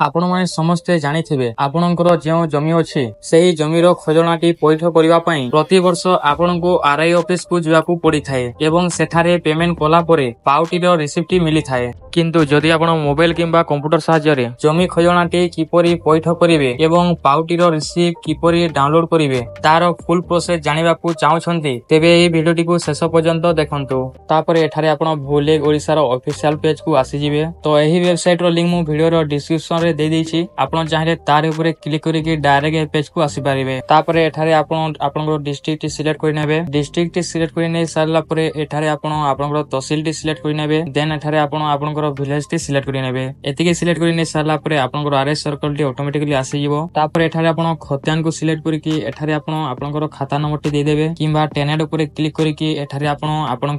आपण माने समस्ते जानिथिबे आपणकर जेउ जमी अछि सेही जमीर खजनाटी पैठ करिबा पई प्रति वर्ष आपणको आरआई ऑफिस को जिवाकू पड़ी थाए एवं सेठारे पेमेंट कला परे पाउटीर रिसिप्ट मिली थाए। किंतु जदि आपण मोबाइल किंबा कंप्यूटर सहाय्य रे जमी खजनाटी किपरि पैठ करिवे एवं पाउटीर रिसिप्ट किपरि डाउनलोड करिवे तार फुल प्रोसेस जानिबाकू चाहुछन्ती तेबे एही भिडियोटी को शेष पर्यंत देखंतु। तापर एठारे आपण भूले ओडिसा रो ऑफिशियल पेज को आसी जिवे। तो एही वेबसाइट रो लिंक मु भिडियो रो डिस्क्रिप्शन रे दे देछि आपण चाहे तार ऊपर क्लिक करिके डायरेक्ट ए पेज को आसी पारिबे। तापर एठारे आपण डिस्ट्रिक्ट सिलेक्ट करि नेबे। डिस्ट्रिक्ट सिलेक्ट करि नै सारला परे एठारे आपण तहसील टी सिलेक्ट करि नेबे। देन एठारे आपण विलेज टी सिलेक्ट करि नेबे। एतिके सिलेक्ट करि नै सारला परे आपण आरएस सर्कल टी ऑटोमेटिकली आसी जिवो। तापर एठारे आपण खत्यान को सिलेक्ट करिके एठारे आपण खाता नंबर टी दे देबे किबा टेनेट ऊपर क्लिक करिके एठारे आपण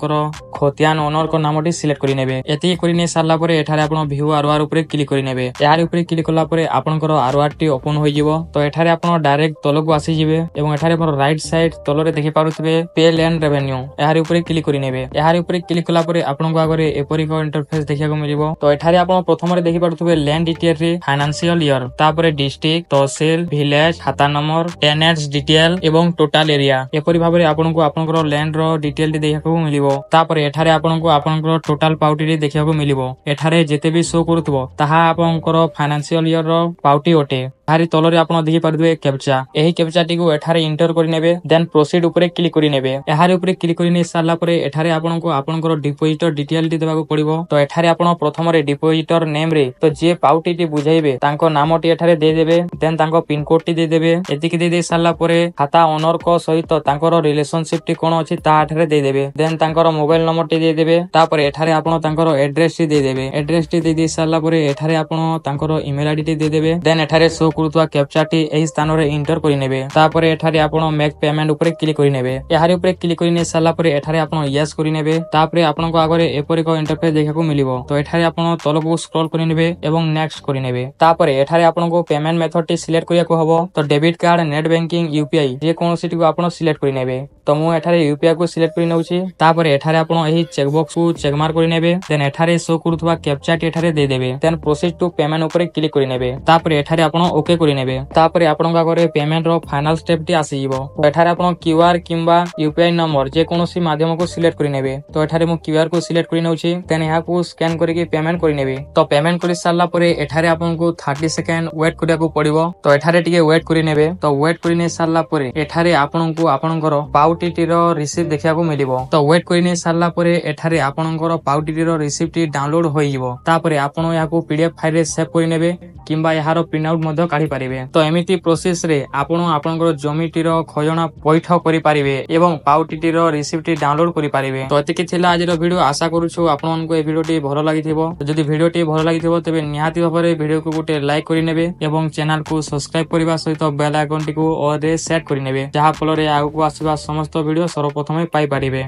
खत्यान ओनर को नाम टी सिलेक्ट करि नेबे। एतिके करि नै सारला परे एठारे आपण व्यू आरआर ऊपर क्लिक करि नेबे। यार ऊपर क्लिक कला परे आपनकर आरआर टी ओपन होई जिवो। तो एठारे आपण डायरेक्ट तल को आसी जिवे एवं एठारे आपण राइट साइड तल रे देखि पारुथबे पे लैंड रेवेन्यू यार ऊपर क्लिक करि नेबे। यार ऊपर क्लिक कला परे आपनको आगरे एपरि को इंटरफेस देखिया को मिलिबो। तो एठारे आपण प्रथम रे देखि पारुथबे लैंड डिटेल रे फाइनेंशियल ईयर तापरे डिस्ट्रिक्ट तहसील विलेज खाता नंबर टेनेट्स डिटेल एवं टोटल एरिया एपरि भाबरे आपनको आपनकर लैंड रो डिटेल टी देखिया को मिलिबो। तापरे एठारे आपनको आपनकर टोटल पाउटी रे देखिया को मिलिबो। एठारे जेते भी शो करूथबो ताहा आपनकर फाइनेंशियल ईयर रो पाउटी ओटे। यारी तलरे आपण देखि पारबे कैप्चा एही कैप्चा टी को एठारे इंटर करि नेबे। देन प्रोसीड ऊपर क्लिक करि नेबे। यार ऊपर क्लिक करि नै सारला परे एठारे आपनको आपनकर डिपोजिटर डिटेल टी देबाको पड़िबो। तो एठारे आपण प्रथम रे डिपोजिटर नेम रे तो जे पाउटी टी बुझाइबे तांको नाम टी एठारे दे देबे। देन तांको पिन कोड टी दे देबे। एतिकि दे सारला परे खाता ओनर को सहित तांकर रिलेशनशिप टी कोन अछि ता एठारे दे देबे। देन तांकर मोबाइल नंबर टी दे देबे। तापर एठारे आपण तांकर एड्रेस टी दे देबे। एड्रेस टी दे सारला परे एठारे आपण तांकर ईमेल आईडी टी दे देबे। देन एठारे शो करूतवा कैप्चा टी एही स्थान रे इंटर करि नेबे। तापर एठारे आपण मेक पेमेंट ऊपर क्लिक करि नेबे। यार ऊपर क्लिक करि नै सारला परे एठारे आपण यस करि नेबे। तापर आपनको आगरे एपरि को इंटरफेस देखा को मिलिबो। तो एठारे आपण तलको स्क्रॉल करि नेबे एवं नेक्स्ट करि नेबे। तापर एठारे आपनको पेमेंट मेथड टी सिलेक्ट करिया को हबो। तो debit card net banking UPI जे कोनोसी टी को आपण सिलेक्ट करि नेबे। तो मु एठारे यूपीआई को सिलेक्ट करि नउछि। तापर एठारे आपण एही चेक बॉक्स को चेक मार्क करि नेबे। देन एठारे शो करूतवा कैप्चा टी एठारे दे देबे। देन प्रोसीड टू पेमेंट ऊपर क्लिक करि नेबे। तापर एठारे आपण ओके करि नेबे। तापर आपनका घरे पेमेंट रो फाइनल स्टेप टी आसी जिवो। तो एठारे आपण क्यूआर किंबा यूपीआई नंबर जे कोनोसी माध्यम को सिलेक्ट करि नेबे। तो एठारे मु क्यूआर को सिलेक्ट करि नउछि। देन यहा को स्कैन करिके पेमेंट करि नेबे। तो पेमेंट करि सारला परे एठारे आपनको 30 सेकंड वेट करिया को पड़िबो। तो एठारे टिके वेट करि नेबे। तो वेट करि नै सारला परे एठारे आपनको आपनकर पाउटी टी रो रिसीप्ट देखिया को मिलिबो। तो वेट करि नै सारला परे एठारे आपनकर पाउटी टी रो रिसीप्ट टी डाउनलोड होई जिवो। तापरे आपण यहा को पीडीएफ फाइल रे सेव करि नेबे किंबा यार प्रिंट आउट मध्ये काढी पारिबे। तो एमिति प्रोसेस रे आपण आपनकर जमीटी रो खजना पैठ करि पारिबे एवं पाउटी रो रिसिप्ट डाउनलोड करि पारिबे। तो एतिके थिला आज रो वीडियो। आशा करूछु आपण मानको ए वीडियो टी भलो लागिथिबो। तो जदि वीडियो टी भलो लागिथिबो तबे निहाती भाबरे वीडियो को गुटे लाइक करि नेबे एवं चैनल को सब्सक्राइब करिबा सहित बेल आइकन टी को ऑल रे सेट करि नेबे जहा फल रे आगु को आसीबा समस्त वीडियो सर्वप्रथमे पाई पारिबे।